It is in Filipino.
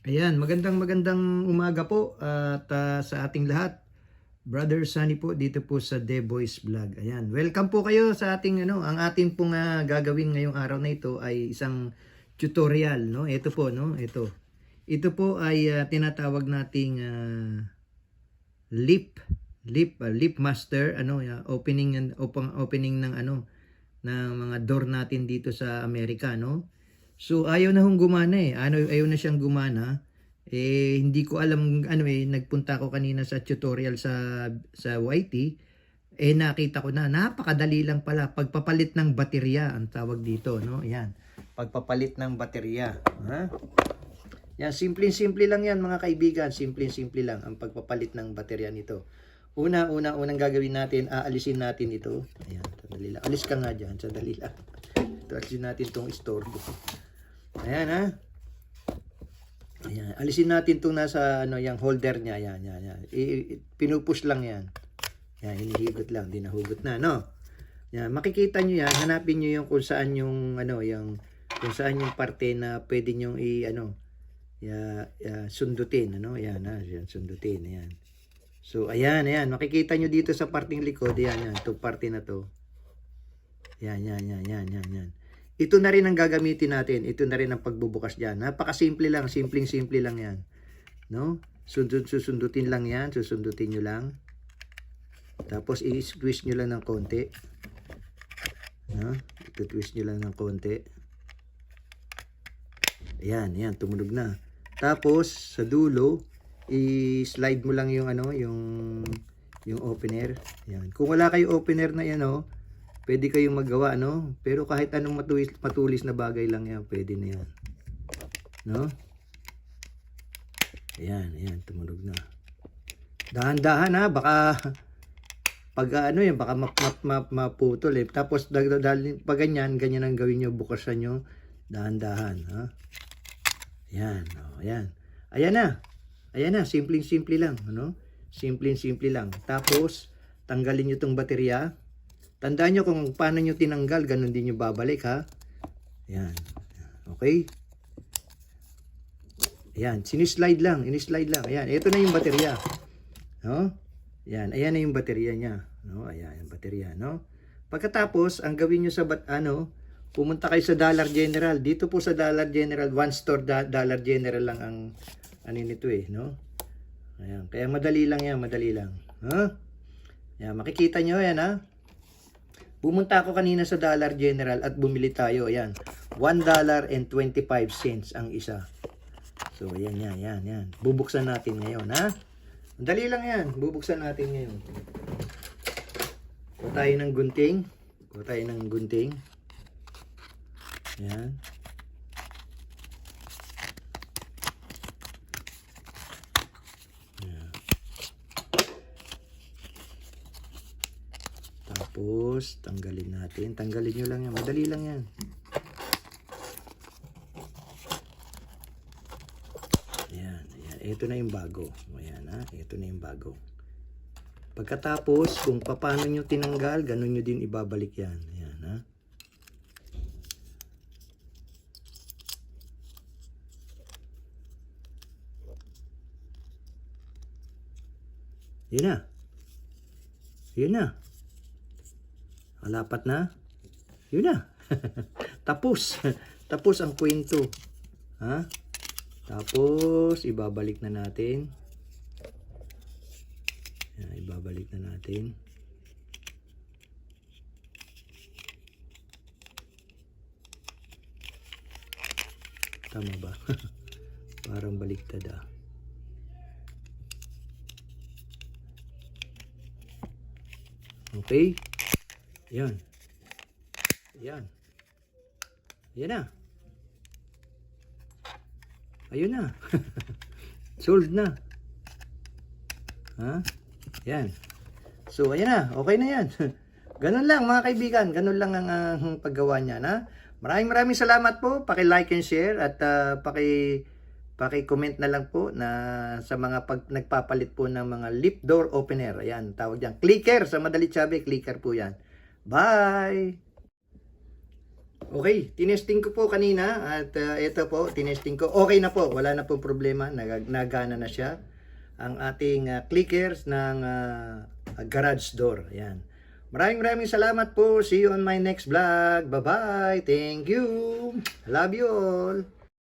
Ayan, magandang umaga po at sa ating lahat. Brother Sunny po dito po sa The Boys Vlog. Ayan, welcome po kayo sa ating ang ating pong gagawin ngayong araw na ito ay isang tutorial, no? Ito po, no? Ito. Ito po ay tinatawag nating lip master opening and opening ng ng mga door natin dito sa Amerika, no? So ayaw na hong gumana eh. Ayaw na siyang gumana. Hindi ko alam nagpunta ako kanina sa tutorial sa YT. Nakita ko na napakadali lang pala pagpapalit ng baterya ang tawag dito, no? Yan. Pagpapalit ng baterya, ha? Yan, simple lang yan mga kaibigan. Simple lang ang pagpapalit ng baterya nito. Unang gagawin natin, aalisin natin ito. Ayan, sandali lang. Alis ka nga dyan, sandali lang. Ito, alisin natin itong istorbo. Ayan, ha. Ayan, alisin natin itong nasa yung holder niya. Ayan. Pinupush lang yan. Yan, hinihigot lang, di nahugot na, no? Yan, makikita nyo yan, hanapin nyo yung kung saan yung kung saan yung parte na pwede nyo sundutin, Yan, yan, sundutin, ayan. So, ayan, makikita nyo dito sa parting likod, yan, itong parte na to. Yan. Ito na rin ang gagamitin natin. Ito na rin ang pagbubukas diyan. Napakasimple lang, simple lang 'yan. No? Susundutin lang 'yan, susundutin niyo lang. Tapos i-squeeze niyo lang ng konti. No? I-twist niyo lang ng konti. Ayan, tumunog na. Tapos sa dulo, i-slide mo lang yung yung opener. Ayan. Kung wala kayo opener na 'yan, pwede kayong magawa, no? Pero kahit anong matulis na bagay lang yan, pwede na yan. No? Ayan, tumunog na. Dahan-dahan ha, baka pag baka maputol eh. Tapos dahil pag ganyan ang gawin nyo, bukasan nyo, dahan-dahan, ha? Ayan, ayan. Ayan na, simple lang, ano? Simple lang. Tapos, tanggalin nyo tong baterya. Tandaan nyo kung paano nyo tinanggal, ganun din nyo babalik, ha? Ayan. Okay? Ayan, ini-slide lang. Ayan, ito na yung baterya. No? Ayan na yung baterya niya. No? Ayan, yung baterya, no? Pagkatapos, ang gawin nyo sa pumunta kayo sa Dollar General. Dito po sa Dollar General, one store Dollar General lang ang nito eh, no? Ayan, kaya madali lang yan, Ha? Ayan, makikita nyo yan, ha? Pumunta ako kanina sa Dollar General at bumili tayo. Ayan. $1.25 ang isa. So, ayan. Bubuksan natin ngayon, ha? Dali lang yan. Bubuksan natin ngayon. Kuha tayo ng gunting. Ayan. Tapos, tanggalin natin. Tanggalin nyo lang yan. Madali lang yan. Ayan. Ito na yung bago. Ayan, ha. Ito na yung bago. Pagkatapos, kung paano nyo tinanggal, ganun nyo din ibabalik yan. Ayan, ha. Yun na. Alapat na. Yun na. Tapos ang kwento. Ha? Tapos, ibabalik na natin. Yan, ibabalik na natin. Tama ba? Parang baliktad ah. Okay? Yan na. Ayun na. Solved na. Ha? Yan. So, ayan na. Okay na yan. Ganun lang mga kaibigan. Ganun lang ang paggawa niya. Na? Maraming salamat po. Paki-like and share at paki-comment na lang po na sa mga nagpapalit po ng mga lip door opener. Ayan, tawag diyan. Clicker. Sa madalit sabi, clicker po yan. Bye! Okay, tinesting ko po kanina at ito po, tinesting ko. Okay na po, wala na po problema, nagana na siya. Ang ating clickers ng garage door. Ayan. Maraming salamat po. See you on my next vlog. Bye-bye. Thank you. Love you all.